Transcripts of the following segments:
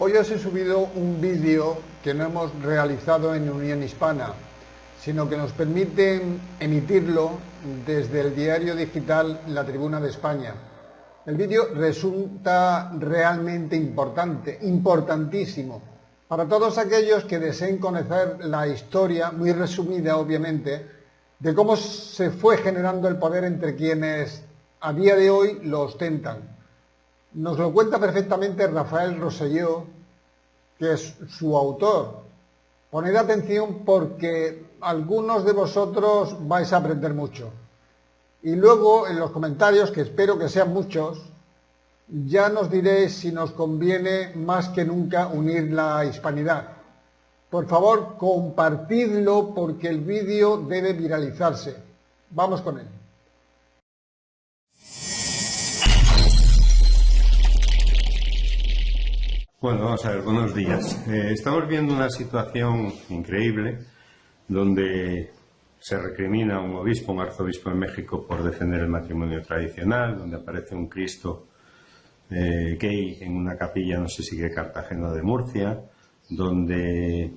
Hoy os he subido un vídeo que no hemos realizado en Unión Hispana, sino que nos permiten emitirlo desde el diario digital La Tribuna de España. El vídeo resulta realmente importante, importantísimo, para todos aquellos que deseen conocer la historia, muy resumida obviamente, de cómo se fue generando el poder entre quienes a día de hoy lo ostentan. Nos lo cuenta perfectamente Rafael Rosselló, que es su autor. Poned atención porque algunos de vosotros vais a aprender mucho. Y luego en los comentarios, que espero que sean muchos, ya nos diréis si nos conviene más que nunca unir la hispanidad. Por favor, compartidlo porque el vídeo debe viralizarse. Vamos con él. Bueno, vamos a ver, buenos días. Estamos viendo una situación increíble donde se recrimina a un obispo, un arzobispo en México por defender el matrimonio tradicional, donde aparece un Cristo gay en una capilla, no sé si de Cartagena de Murcia, donde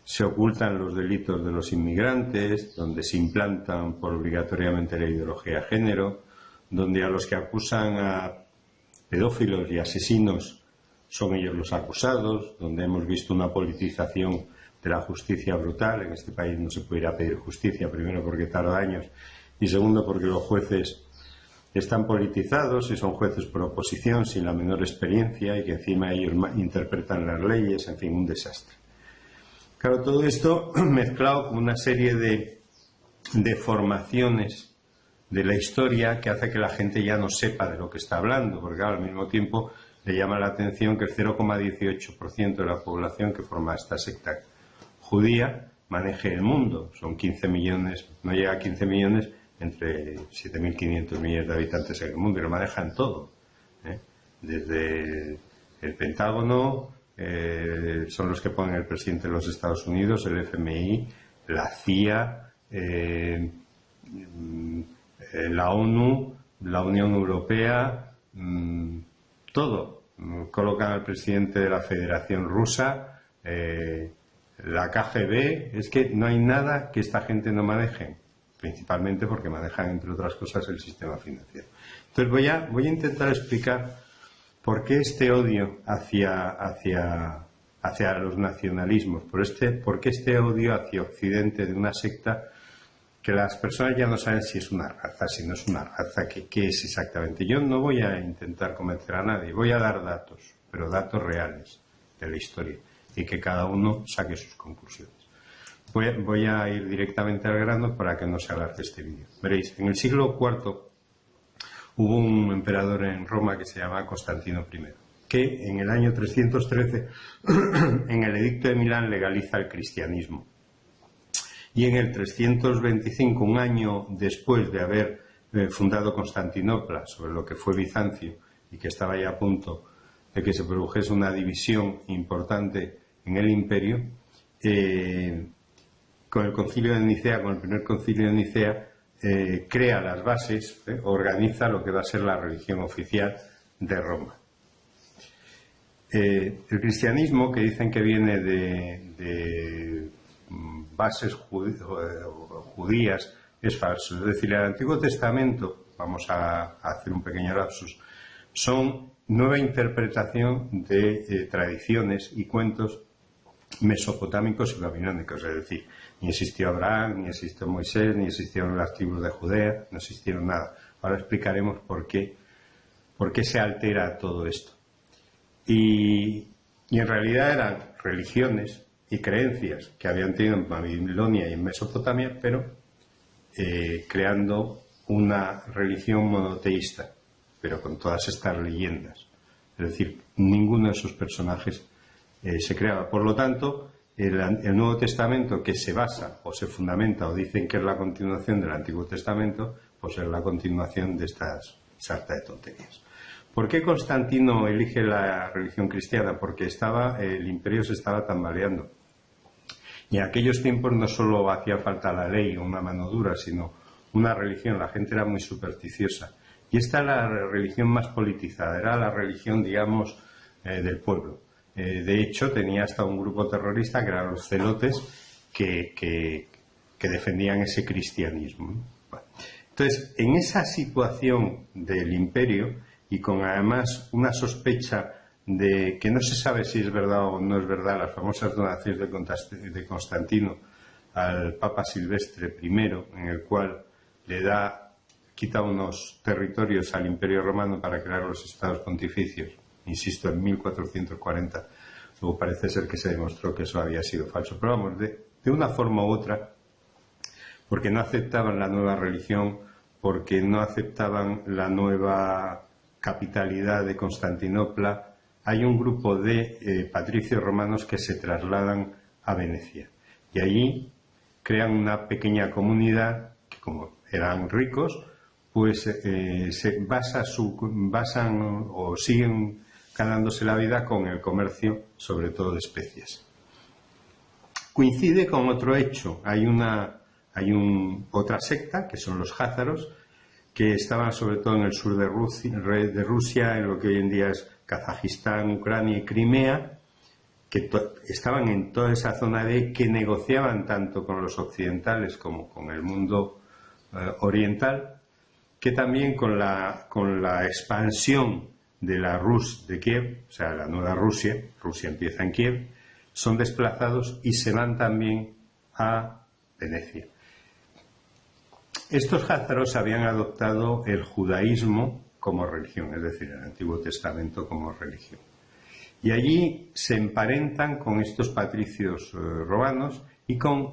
se ocultan los delitos de los inmigrantes, donde se implantan por obligatoriamente la ideología de género, donde a los que acusan a pedófilos y asesinos son ellos los acusados, donde hemos visto una politización de la justicia brutal. En este país no se puede ir a pedir justicia, primero porque tarda años y segundo porque los jueces están politizados y son jueces por oposición sin la menor experiencia y que encima ellos interpretan las leyes, en fin, un desastre. Claro, todo esto mezclado con una serie de deformaciones de la historia que hace que la gente ya no sepa de lo que está hablando, porque claro, al mismo tiempo le llama la atención que el 0,18% de la población que forma esta secta judía maneje el mundo. Son 15 millones, no llega a 15 millones, entre 7.500 millones de habitantes en el mundo, y lo manejan todo. Desde el Pentágono, son los que ponen el presidente de los Estados Unidos, el FMI, la CIA, la ONU, la Unión Europea, todo. Colocan al presidente de la Federación Rusa, la KGB. Es que no hay nada que esta gente no maneje, principalmente porque manejan, entre otras cosas, el sistema financiero. Entonces voy a intentar explicar por qué este odio hacia los nacionalismos, por qué este odio hacia Occidente de una secta que las personas ya no saben si es una raza, si no es una raza, qué es exactamente. Yo no voy a intentar convencer a nadie, voy a dar datos, pero datos reales de la historia, y que cada uno saque sus conclusiones. Voy a ir directamente al grano para que no se alargue este vídeo. Veréis, en el siglo IV hubo un emperador en Roma que se llamaba Constantino I, que en el año 313, en el Edicto de Milán, legaliza el cristianismo. Y en el 325, un año después de haber fundado Constantinopla, sobre lo que fue Bizancio, y que estaba ya a punto de que se produjese una división importante en el imperio, con el concilio de Nicea, con el primer concilio de Nicea, crea las bases, organiza lo que va a ser la religión oficial de Roma. El cristianismo, que dicen que viene de bases judías, es falso. Es decir, el Antiguo Testamento, vamos a hacer un pequeño lapsus, son nueva interpretación de tradiciones y cuentos mesopotámicos y babilónicos. Es decir, ni existió Abraham, ni existió Moisés, ni existieron las tribus de Judea, no existieron nada. Ahora explicaremos por qué se altera todo esto. Y en realidad eran religiones y creencias que habían tenido en Babilonia y en Mesopotamia, pero creando una religión monoteísta, pero con todas estas leyendas. Es decir, ninguno de esos personajes se creaba. Por lo tanto, el Nuevo Testamento, que se basa o se fundamenta o dicen que es la continuación del Antiguo Testamento, pues es la continuación de estas sarta de tonterías. ¿Por qué Constantino elige la religión cristiana? Porque el imperio se estaba tambaleando. Y en aquellos tiempos no solo hacía falta la ley o una mano dura, sino una religión. La gente era muy supersticiosa. Y esta era la religión más politizada, era la religión, digamos, del pueblo. De hecho, tenía hasta un grupo terrorista que eran los celotes que defendían ese cristianismo. Bueno, entonces, en esa situación del imperio y con además una sospecha de que no se sabe si es verdad o no es verdad las famosas donaciones de Constantino al Papa Silvestre I, en el cual quita unos territorios al Imperio Romano para crear los estados pontificios, insisto, en 1440. Luego parece ser que se demostró que eso había sido falso. Pero vamos, de una forma u otra, porque no aceptaban la nueva religión, porque no aceptaban la nueva capitalidad de Constantinopla, hay un grupo de patricios romanos que se trasladan a Venecia. Y allí crean una pequeña comunidad que, como eran ricos, pues se basan o siguen ganándose la vida con el comercio, sobre todo de especias. Coincide con otro hecho. Hay otra secta, que son los házaros, que estaban sobre todo en el sur de Rusia, en lo que hoy en día es Kazajistán, Ucrania y Crimea, que estaban en toda esa zona que negociaban tanto con los occidentales como con el mundo oriental, que también con la expansión de la Rus de Kiev, o sea, la nueva Rusia empieza en Kiev, son desplazados y se van también a Venecia. Estos házaros habían adoptado el judaísmo como religión, es decir, el Antiguo Testamento como religión. Y allí se emparentan con estos patricios romanos y con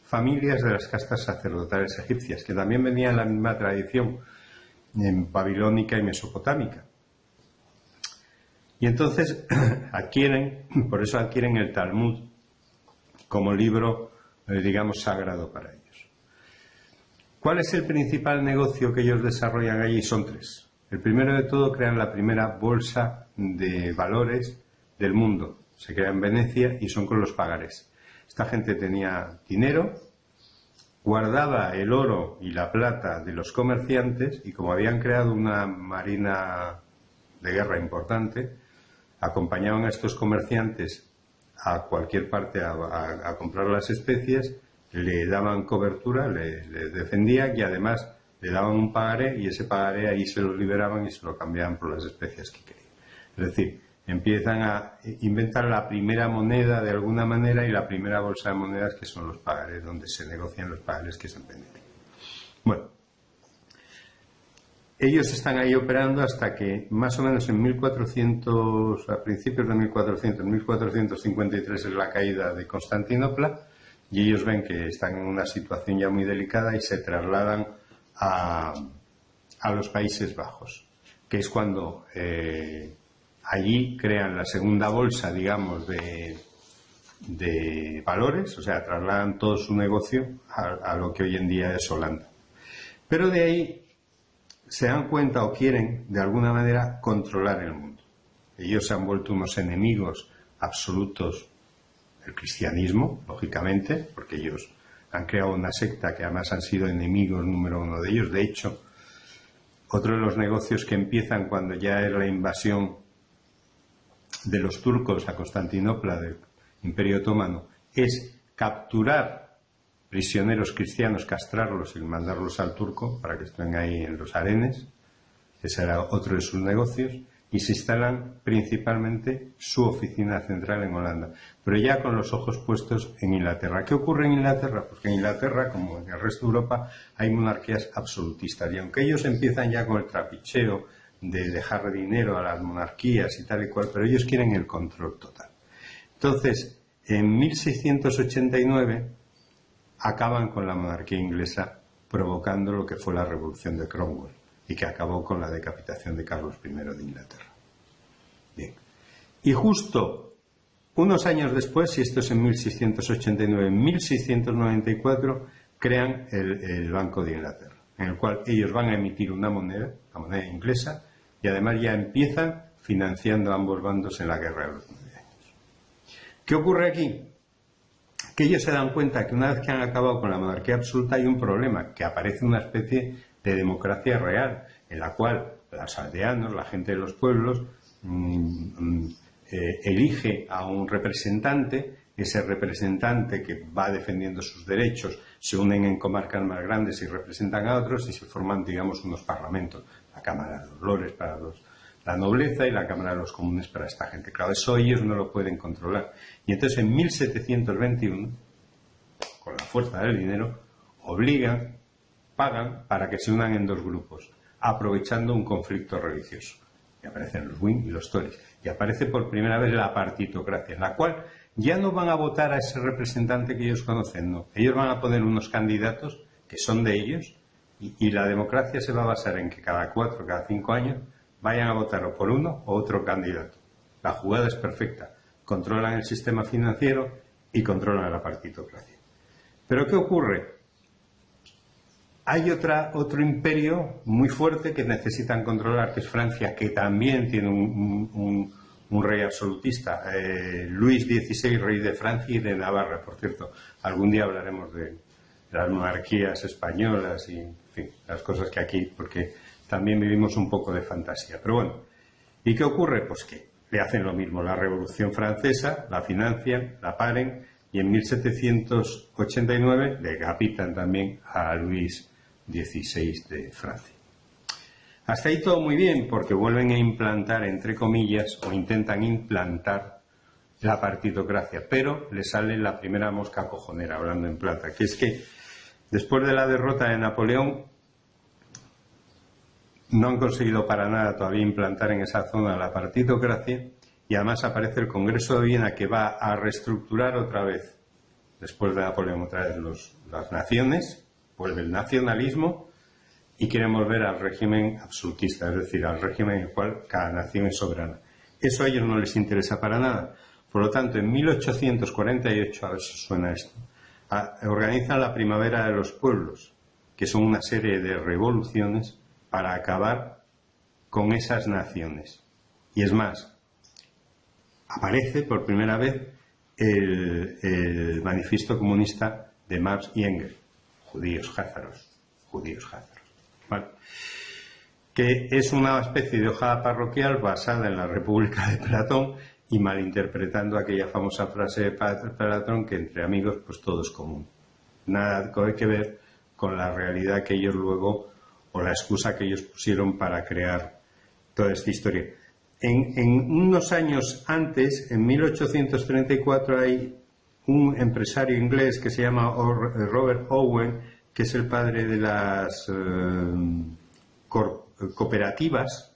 familias de las castas sacerdotales egipcias, que también venían en la misma tradición babilónica y mesopotámica. Y entonces por eso adquieren el Talmud como libro, digamos, sagrado para ellos. ¿Cuál es el principal negocio que ellos desarrollan allí? Son tres. El primero de todo, crean la primera bolsa de valores del mundo. Se crea en Venecia y son con los pagares. Esta gente tenía dinero, guardaba el oro y la plata de los comerciantes y como habían creado una marina de guerra importante, acompañaban a estos comerciantes a cualquier parte a comprar las especies, le daban cobertura, le defendían y además le daban un pagaré y ese pagaré ahí se lo liberaban y se lo cambiaban por las especies que querían. Es decir, empiezan a inventar la primera moneda de alguna manera y la primera bolsa de monedas, que son los pagarés, donde se negocian los pagarés, que se venden. Bueno, ellos están ahí operando hasta que más o menos en 1400, a principios de 1453 es la caída de Constantinopla y ellos ven que están en una situación ya muy delicada y se trasladan a los Países Bajos, que es cuando allí crean la segunda bolsa, digamos, de valores, o sea, trasladan todo su negocio a lo que hoy en día es Holanda. Pero de ahí se dan cuenta o quieren, de alguna manera, controlar el mundo. Ellos se han vuelto unos enemigos absolutos del cristianismo, lógicamente, porque ellos han creado una secta que además han sido enemigos número uno de ellos. De hecho, otro de los negocios que empiezan cuando ya es la invasión de los turcos a Constantinopla del Imperio Otomano es capturar prisioneros cristianos, castrarlos y mandarlos al turco para que estén ahí en los harenes. Ese era otro de sus negocios. Y se instalan principalmente su oficina central en Holanda, pero ya con los ojos puestos en Inglaterra. ¿Qué ocurre en Inglaterra? Porque en Inglaterra, como en el resto de Europa, hay monarquías absolutistas. Y aunque ellos empiezan ya con el trapicheo de dejar dinero a las monarquías y tal y cual, pero ellos quieren el control total. Entonces, en 1689 acaban con la monarquía inglesa, provocando lo que fue la revolución de Cromwell y que acabó con la decapitación de Carlos I de Inglaterra. Bien. Y justo unos años después, y esto es en 1689, en 1694 crean el Banco de Inglaterra, en el cual ellos van a emitir una moneda, la moneda inglesa, y además ya empiezan financiando a ambos bandos en la Guerra de los 9 años. ¿Qué ocurre aquí? Que ellos se dan cuenta que una vez que han acabado con la monarquía absoluta hay un problema, que aparece una especie de democracia real, en la cual los aldeanos, la gente de los pueblos, elige a un representante, ese representante que va defendiendo sus derechos, se unen en comarcas más grandes y representan a otros y se forman, digamos, unos parlamentos. La Cámara de los Lores para la nobleza y la Cámara de los Comunes para esta gente. Claro, eso ellos no lo pueden controlar. Y entonces en 1721, con la fuerza del dinero, pagan para que se unan en dos grupos, aprovechando un conflicto religioso. Y aparecen los Whig y los Tories. Y aparece por primera vez la partitocracia, en la cual ya no van a votar a ese representante que ellos conocen, no. Ellos van a poner unos candidatos que son de ellos y la democracia se va a basar en que cada 4, cada 5 años vayan a votar o por uno o otro candidato. La jugada es perfecta. Controlan el sistema financiero y controlan la partitocracia. ¿Pero qué ocurre? Hay otro imperio muy fuerte que necesitan controlar, que es Francia, que también tiene un rey absolutista, Luis XVI, rey de Francia y de Navarra, por cierto. Algún día hablaremos de las monarquías españolas y, en fin, las cosas que aquí, porque también vivimos un poco de fantasía. Pero bueno, ¿y qué ocurre? Pues que le hacen lo mismo. La Revolución Francesa la financian, la paren, y en 1789 decapitan también a Luis XVI de Francia. Hasta ahí todo muy bien, porque vuelven a implantar, entre comillas, o intentan implantar la partitocracia, pero le sale la primera mosca cojonera, hablando en plata, que es que después de la derrota de Napoleón no han conseguido para nada todavía implantar en esa zona la partitocracia, y además aparece el Congreso de Viena, que va a reestructurar otra vez, después de Napoleón, otra vez las naciones, vuelve el nacionalismo, y quieren volver al régimen absolutista, es decir, al régimen en el cual cada nación es soberana. Eso a ellos no les interesa para nada. Por lo tanto, en 1848, a ver si suena esto, organizan la Primavera de los Pueblos, que son una serie de revoluciones para acabar con esas naciones. Y es más, aparece por primera vez el manifiesto comunista de Marx y Engels, judíos házaros. ¿Vale? Que es una especie de hoja parroquial basada en la República de Platón y malinterpretando aquella famosa frase de Platón que entre amigos pues todo es común. Nada que ver con la realidad que ellos luego, o la excusa que ellos pusieron para crear toda esta historia. En unos años antes, en 1834, hay un empresario inglés que se llama Robert Owen, que es el padre de las cooperativas,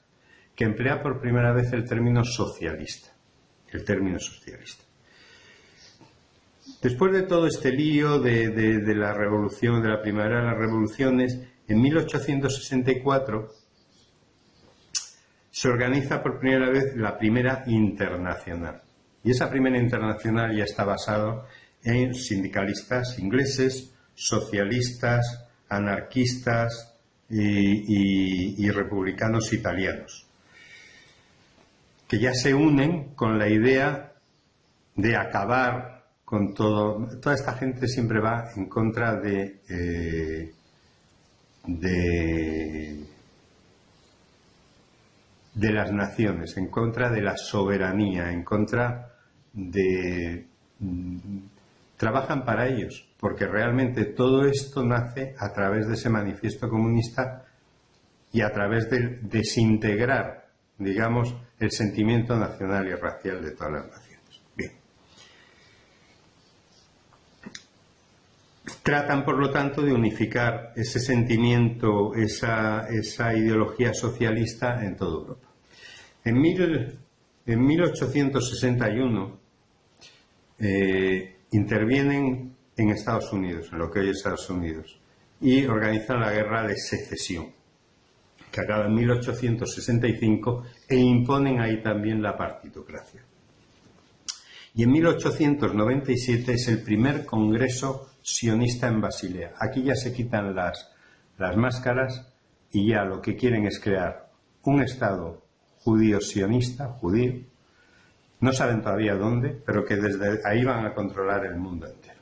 que emplea por primera vez el término socialista. Después de todo este lío de la revolución, de la primavera de las revoluciones, en 1864 se organiza por primera vez la primera internacional. Y esa primera internacional ya está basada en sindicalistas ingleses, socialistas, anarquistas y republicanos italianos, que ya se unen con la idea de acabar con todo. Toda esta gente siempre va en contra de las naciones, en contra de la soberanía, en contra de... trabajan para ellos, porque realmente todo esto nace a través de ese manifiesto comunista y a través de desintegrar, digamos, el sentimiento nacional y racial de todas las naciones. Bien. Tratan, por lo tanto, de unificar ese sentimiento, esa ideología socialista en toda Europa. En 1861 intervienen en Estados Unidos, en lo que hoy es Estados Unidos, y organizan la Guerra de Secesión, que acaba en 1865, e imponen ahí también la partitocracia. Y en 1897 es el primer congreso sionista en Basilea. Aquí ya se quitan las máscaras y ya lo que quieren es crear un Estado judío sionista, judío. No saben todavía dónde, pero que desde ahí van a controlar el mundo entero.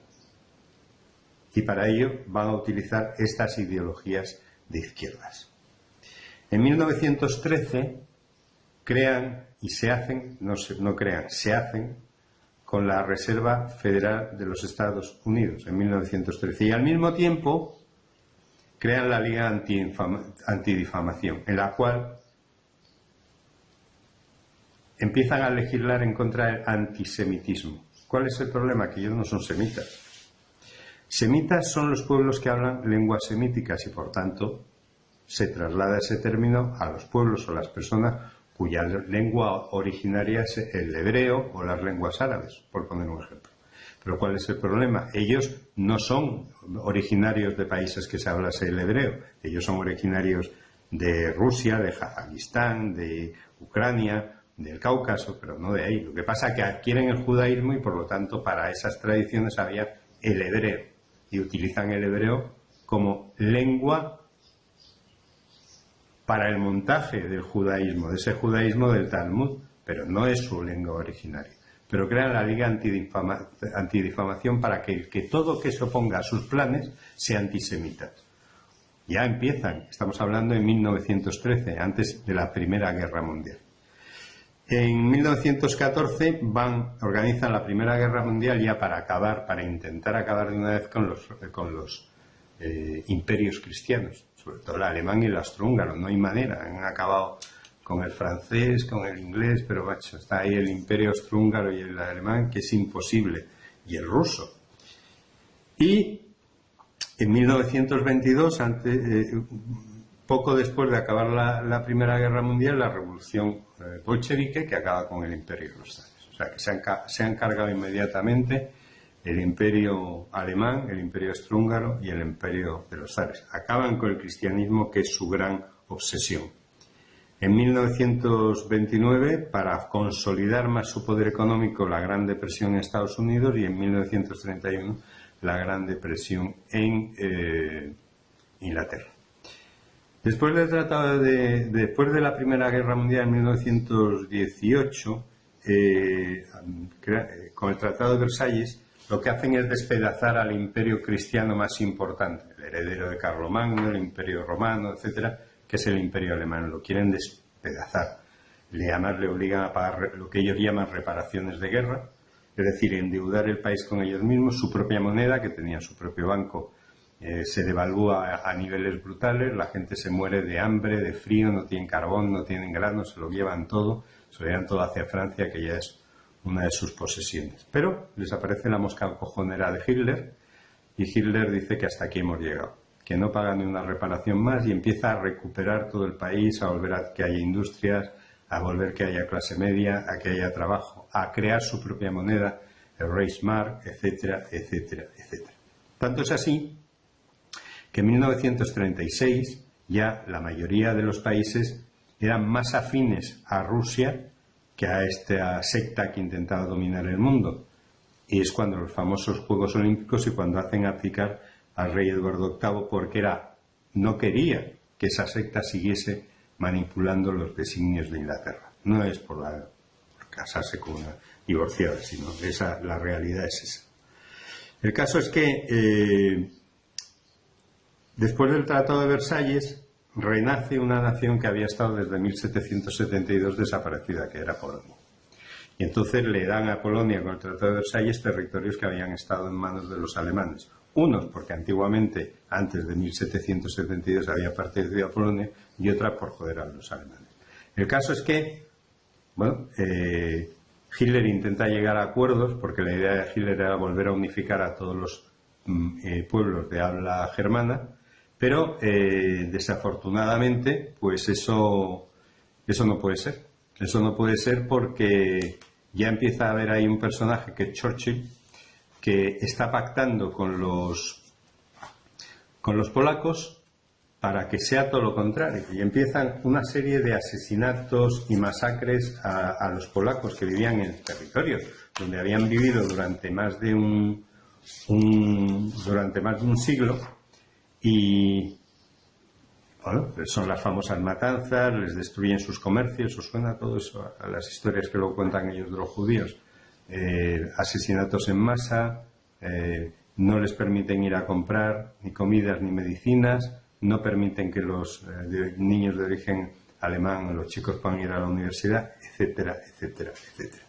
Y para ello van a utilizar estas ideologías de izquierdas. En 1913 crean y se hacen, no crean, se hacen con la Reserva Federal de los Estados Unidos en 1913. Y al mismo tiempo crean la Liga Antidifamación, en la cual empiezan a legislar en contra del antisemitismo. ¿Cuál es el problema? Que ellos no son semitas. Semitas son los pueblos que hablan lenguas semíticas y, por tanto, se traslada ese término a los pueblos o las personas cuya lengua originaria es el hebreo o las lenguas árabes, por poner un ejemplo. Pero ¿cuál es el problema? Ellos no son originarios de países que se hablase el hebreo. Ellos son originarios de Rusia, de Kazajistán, de Ucrania, del Cáucaso, pero no de ahí. Lo que pasa es que adquieren el judaísmo y, por lo tanto, para esas tradiciones había el hebreo. Y utilizan el hebreo como lengua para el montaje del judaísmo, de ese judaísmo del Talmud, pero no es su lengua originaria. Pero crean la Liga Antidifamación para que todo que se oponga a sus planes sea antisemita. Ya empiezan, estamos hablando en 1913, antes de la Primera Guerra Mundial. En 1914 organizan la Primera Guerra Mundial ya para intentar acabar de una vez con los imperios cristianos, sobre todo el alemán y el austrohúngaro. No hay manera, han acabado con el francés, con el inglés, pero macho, está ahí el imperio austrohúngaro y el alemán, que es imposible, y el ruso. Y en 1922, poco después de acabar la Primera Guerra Mundial, la revolución bolchevique, que acaba con el imperio de los zares. O sea, que se han cargado inmediatamente el imperio alemán, el imperio austrohúngaro y el imperio de los zares. Acaban con el cristianismo, que es su gran obsesión. En 1929, para consolidar más su poder económico, la Gran Depresión en Estados Unidos, y en 1931 la Gran Depresión en Inglaterra. Después de la Primera Guerra Mundial en 1918, con el Tratado de Versalles, lo que hacen es despedazar al imperio cristiano más importante, el heredero de Carlomagno, el imperio romano, etcétera, que es el imperio alemán. Lo quieren despedazar. Además le obligan a pagar lo que ellos llaman reparaciones de guerra, es decir, endeudar el país con ellos mismos. Su propia moneda, que tenía su propio banco, se devalúa a niveles brutales. La gente se muere de hambre, de frío, no tienen carbón, no tienen granos, se lo llevan todo hacia Francia, que ya es una de sus posesiones. Pero les aparece la mosca cojonera de Hitler, y Hitler dice que hasta aquí hemos llegado, que no paga ni una reparación más, y empieza a recuperar todo el país, a volver a que haya industrias, a volver que haya clase media, a que haya trabajo, a crear su propia moneda, el Reichsmark, etcétera, etcétera, etcétera. Tanto es así que en 1936 ya la mayoría de los países eran más afines a Rusia que a esta secta que intentaba dominar el mundo. Y es cuando los famosos Juegos Olímpicos y cuando hacen abdicar al rey Eduardo VIII, porque no quería que esa secta siguiese manipulando los designios de Inglaterra. No es por casarse con una divorciada, sino la realidad es esa. El caso es que después del Tratado de Versalles renace una nación que había estado desde 1772 desaparecida, que era Polonia. Y entonces le dan a Polonia, con el Tratado de Versalles, territorios que habían estado en manos de los alemanes. Unos porque antiguamente, antes de 1772, había pertenecido a Polonia, y otra por joder a los alemanes. El caso es que, Hitler intenta llegar a acuerdos, porque la idea de Hitler era volver a unificar a todos los pueblos de habla germana, pero desafortunadamente, pues eso no puede ser. Eso no puede ser porque ya empieza a haber ahí un personaje, que es Churchill, que está pactando con los polacos para que sea todo lo contrario. Y empiezan una serie de asesinatos y masacres a los polacos que vivían en el territorio, donde habían vivido durante más de un siglo. Y bueno, son las famosas matanzas, les destruyen sus comercios. ¿Os suena todo eso a las historias que luego cuentan ellos de los judíos? Asesinatos en masa, no les permiten ir a comprar ni comidas ni medicinas, no permiten que los niños de origen alemán, los chicos puedan ir a la universidad, etcétera, etcétera, etcétera.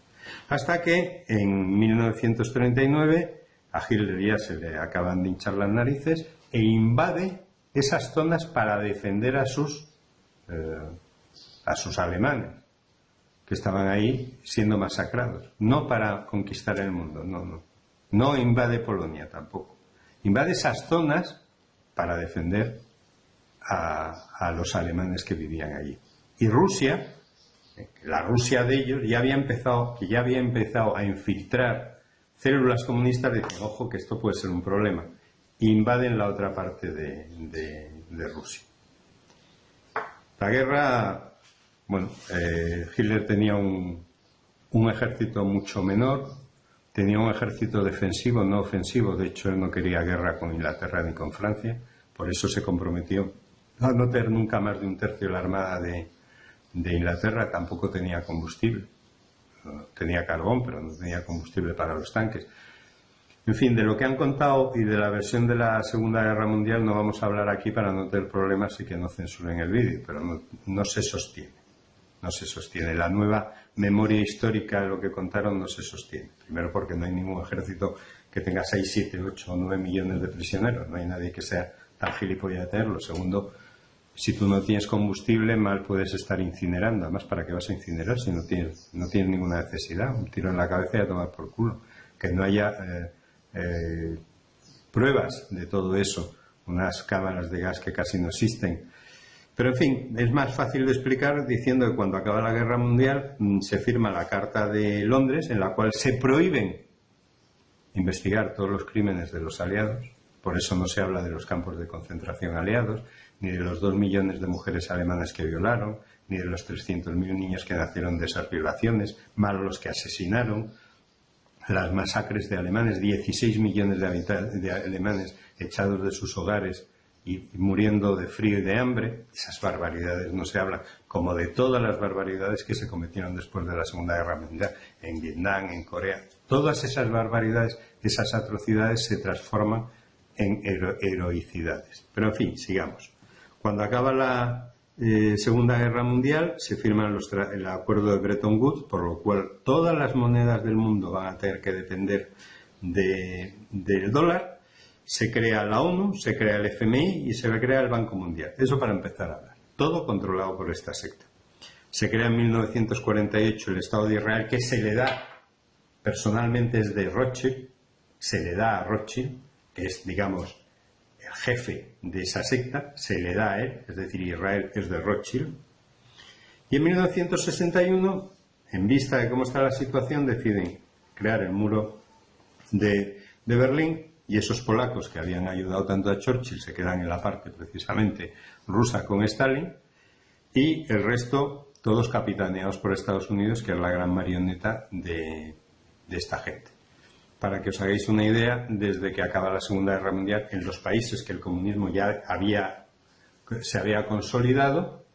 Hasta que en 1939 a Hitler ya se le acaban de hinchar las narices e invade esas zonas para defender a sus alemanes que estaban ahí siendo masacrados, no para conquistar el mundo, no invade Polonia tampoco, invade esas zonas para defender a los alemanes que vivían allí. Y Rusia, la Rusia de ellos, ya había empezado a infiltrar células comunistas, dicen, ojo, que esto puede ser un problema. Invaden la otra parte de Rusia. La guerra, bueno, Hitler tenía un ejército mucho menor, tenía un ejército defensivo, no ofensivo. De hecho, él no quería guerra con Inglaterra ni con Francia, por eso se comprometió a no tener nunca más de un tercio de la armada de Inglaterra. Tampoco tenía combustible, tenía carbón, pero no tenía combustible para los tanques. En fin, de lo que han contado y de la versión de la Segunda Guerra Mundial no vamos a hablar aquí para no tener problemas y que no censuren el vídeo, pero no se sostiene. No se sostiene. La nueva memoria histórica de lo que contaron no se sostiene. Primero porque no hay ningún ejército que tenga 6, 7, 8 o 9 millones de prisioneros. No hay nadie que sea tan gilipollas de tenerlo. Segundo, si tú no tienes combustible, mal puedes estar incinerando. Además, ¿para qué vas a incinerar si no tienes ninguna necesidad? Un tiro en la cabeza y a tomar por culo. Que no haya pruebas de todo eso, unas cámaras de gas que casi no existen. Pero en fin, es más fácil de explicar diciendo que cuando acaba la Guerra Mundial se firma la Carta de Londres, en la cual se prohíben investigar todos los crímenes de los aliados. Por eso no se habla de los campos de concentración aliados, ni de los 2 millones de mujeres alemanas que violaron, ni de los 300.000 niños que nacieron de esas violaciones, más los que asesinaron, las masacres de alemanes, 16 millones de alemanes echados de sus hogares y muriendo de frío y de hambre. Esas barbaridades no se hablan, como de todas las barbaridades que se cometieron después de la Segunda Guerra Mundial, en Vietnam, en Corea. Todas esas barbaridades, esas atrocidades se transforman en heroicidades. Pero en fin, sigamos. Cuando acaba la Segunda Guerra Mundial se firma el acuerdo de Bretton Woods, por lo cual todas las monedas del mundo van a tener que depender del dólar. Se crea la ONU, se crea el FMI y se crea el Banco Mundial. Eso para empezar a hablar. Todo controlado por esta secta. Se crea en 1948 el Estado de Israel, que se le da, personalmente es de Rothschild, se le da a Rothschild, que es, digamos, el jefe de esa secta, se le da a él, es decir, Israel es de Rothschild. Y en 1961, en vista de cómo está la situación, deciden crear el muro de Berlín, y esos polacos que habían ayudado tanto a Churchill se quedan en la parte precisamente rusa con Stalin, y el resto todos capitaneados por Estados Unidos, que es la gran marioneta de esta gente. Para que os hagáis una idea, desde que acaba la Segunda Guerra Mundial, en los países que el comunismo ya se había consolidado,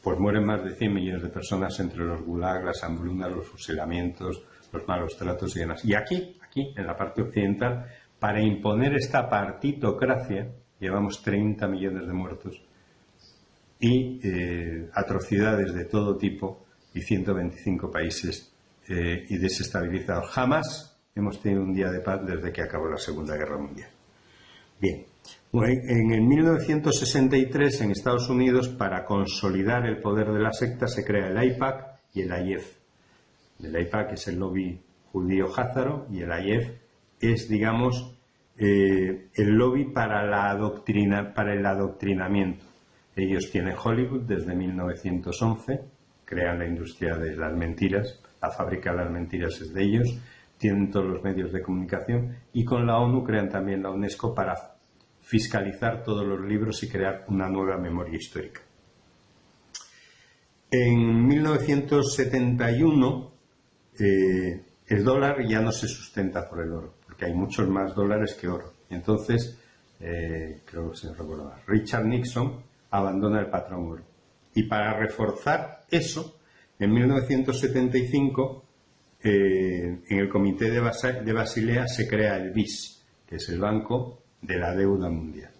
pues mueren más de 100 millones de personas entre los gulags, las hambrunas, los fusilamientos, los malos tratos y demás. Y aquí, en la parte occidental, para imponer esta partitocracia, llevamos 30 millones de muertos y atrocidades de todo tipo y 125 países y desestabilizados. Jamás hemos tenido un día de paz desde que acabó la Segunda Guerra Mundial. Bien, en el 1963 en Estados Unidos, para consolidar el poder de la secta, se crea el AIPAC y el AIEF. El AIPAC es el lobby judío házaro y el AIEF es, digamos, el lobby para el adoctrinamiento. Ellos tienen Hollywood desde 1911, crean la industria de las mentiras, la fábrica de las mentiras es de ellos, tienen todos los medios de comunicación, y con la ONU crean también la UNESCO para fiscalizar todos los libros y crear una nueva memoria histórica. En 1971 el dólar ya no se sustenta por el oro, porque hay muchos más dólares que oro. Y entonces, creo que se me recuerda, Richard Nixon abandona el patrón oro. Y para reforzar eso, en 1975, en el Comité de Basilea se crea el BIS, que es el Banco de la Deuda Mundial.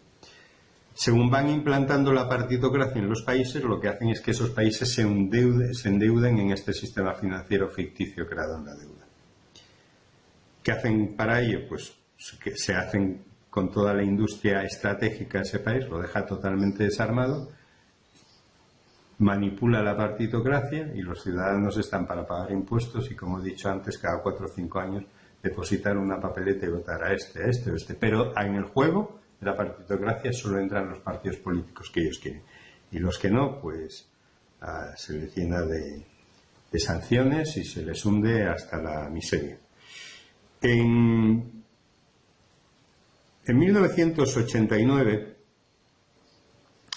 según van implantando la partitocracia en los países, lo que hacen es que esos países se endeuden en este sistema financiero ficticio creado en la deuda. ¿Qué hacen para ello? Pues que se hacen con toda la industria estratégica de ese país, lo deja totalmente desarmado, manipula la partitocracia y los ciudadanos están para pagar impuestos y, como he dicho antes, cada 4 o 5 años depositar una papeleta y votar a este, o este. Pero en el juego de la partitocracia solo entran los partidos políticos que ellos quieren. Y los que no, pues se les llena de sanciones y se les hunde hasta la miseria. En 1989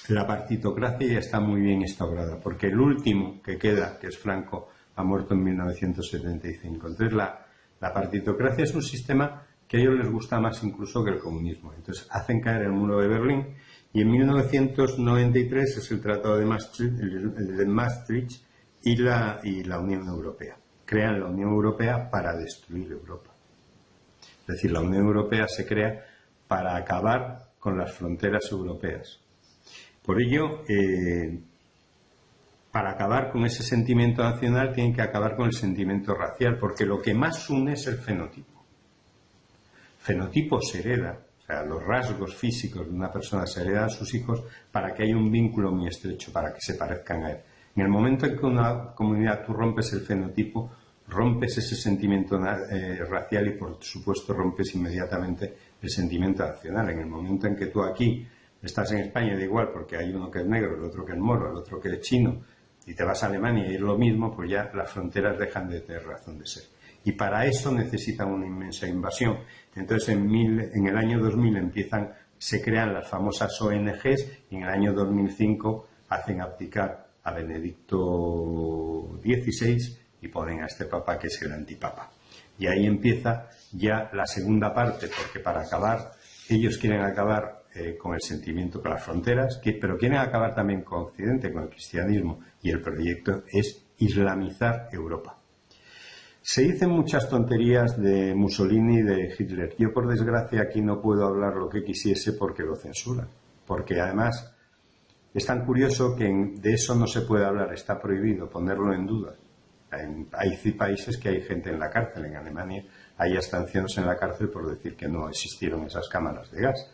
la partitocracia ya está muy bien instaurada, porque el último que queda, que es Franco, ha muerto en 1975. Entonces la partitocracia es un sistema que a ellos les gusta más incluso que el comunismo. Entonces hacen caer el muro de Berlín y en 1993 es el Tratado de Maastricht y la Unión Europea. Crean la Unión Europea para destruir Europa. Es decir, la Unión Europea se crea para acabar con las fronteras europeas. Por ello, para acabar con ese sentimiento nacional tienen que acabar con el sentimiento racial, porque lo que más une es el fenotipo. Fenotipo se hereda, o sea, los rasgos físicos de una persona se heredan a sus hijos para que haya un vínculo muy estrecho, para que se parezcan a él. En el momento en que una comunidad tú rompes el fenotipo, rompes ese sentimiento racial y, por supuesto, rompes inmediatamente el sentimiento nacional. En el momento en que tú aquí estás en España, da igual, porque hay uno que es negro, el otro que es moro, el otro que es chino, y te vas a Alemania y es lo mismo, pues ya las fronteras dejan de tener razón de ser. Y para eso necesitan una inmensa invasión. Entonces, en el año 2000 se crean las famosas ONGs y en el año 2005 hacen abdicar a Benedicto XVI y ponen a este papa que es el antipapa. Y ahí empieza ya la segunda parte, porque para acabar, ellos quieren acabar con el sentimiento, con las fronteras, pero quieren acabar también con Occidente, con el cristianismo, y el proyecto es islamizar Europa. Se dicen muchas tonterías de Mussolini y de Hitler. Yo, por desgracia, aquí no puedo hablar lo que quisiese porque lo censuran. Porque, además, es tan curioso que de eso no se puede hablar, está prohibido ponerlo en duda. Hay países que hay gente en la cárcel. En Alemania hay hasta ancianos en la cárcel por decir que no existieron esas cámaras de gas.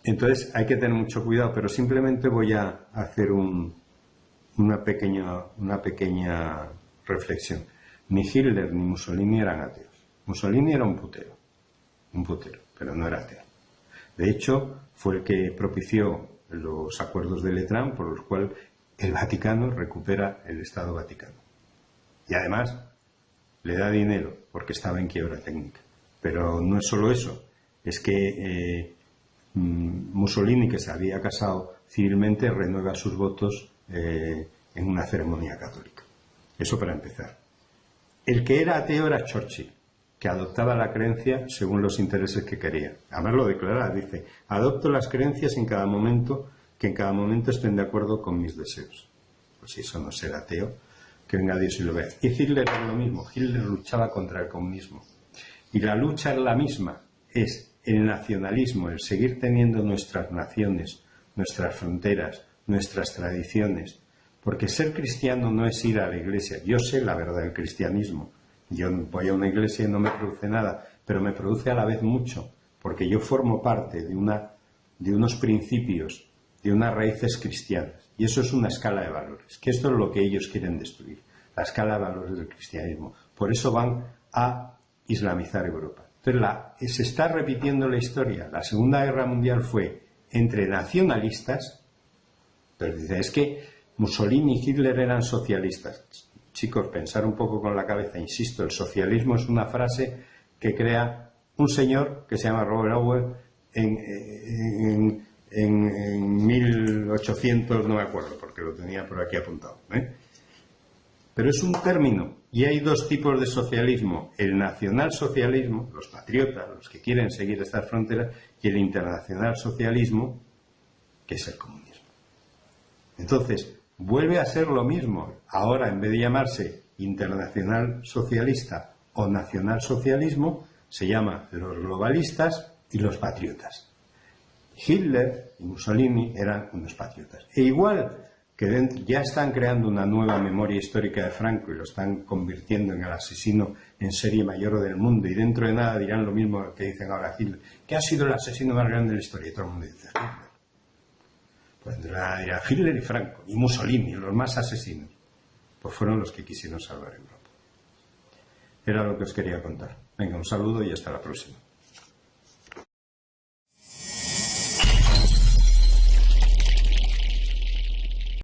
Entonces, hay que tener mucho cuidado, pero simplemente voy a hacer una pequeña reflexión. Ni Hitler ni Mussolini eran ateos. Mussolini era un putero, pero no era ateo. De hecho, fue el que propició los acuerdos de Letrán, por los cuales el Vaticano recupera el Estado Vaticano. Y además le da dinero porque estaba en quiebra técnica. Pero no es solo eso, es que Mussolini, que se había casado civilmente, renueva sus votos en una ceremonia católica. Eso para empezar. El que era ateo era Churchill, que adoptaba la creencia según los intereses que quería. Además lo declara, dice: adopto las creencias que en cada momento estén de acuerdo con mis deseos. Pues si eso no es ser ateo, que venga Dios y lo vea. Y Hitler era lo mismo. Hitler luchaba contra el comunismo. Y la lucha es la misma, es el nacionalismo, el seguir teniendo nuestras naciones, nuestras fronteras, nuestras tradiciones. Porque ser cristiano no es ir a la iglesia. Yo sé la verdad del cristianismo. Yo voy a una iglesia y no me produce nada, pero me produce a la vez mucho, porque yo formo parte de unos principios, de unas raíces cristianas. Y eso es una escala de valores, que esto es lo que ellos quieren destruir, la escala de valores del cristianismo. Por eso van a islamizar Europa. Entonces se está repitiendo la historia. La Segunda Guerra Mundial fue entre nacionalistas, pero dice, es que Mussolini y Hitler eran socialistas. Chicos, pensar un poco con la cabeza. Insisto, el socialismo es una frase que crea un señor que se llama Robert Owen en 1800, no me acuerdo porque lo tenía por aquí apuntado. Pero es un término y hay dos tipos de socialismo: el nacionalsocialismo, los patriotas, los que quieren seguir estas fronteras, y el internacionalsocialismo, que es el comunismo. Entonces, vuelve a ser lo mismo. Ahora, en vez de llamarse internacional socialista o nacionalsocialismo, se llama los globalistas y los patriotas. Hitler y Mussolini eran unos patriotas. E igual que ya están creando una nueva memoria histórica de Franco y lo están convirtiendo en el asesino en serie mayor del mundo, y dentro de nada dirán lo mismo que dicen ahora Hitler, que ha sido el asesino más grande de la historia, y todo el mundo dice Hitler. Pues dirá Hitler y Franco y Mussolini, los más asesinos, pues fueron los que quisieron salvar Europa. Era lo que os quería contar. Venga, un saludo y hasta la próxima.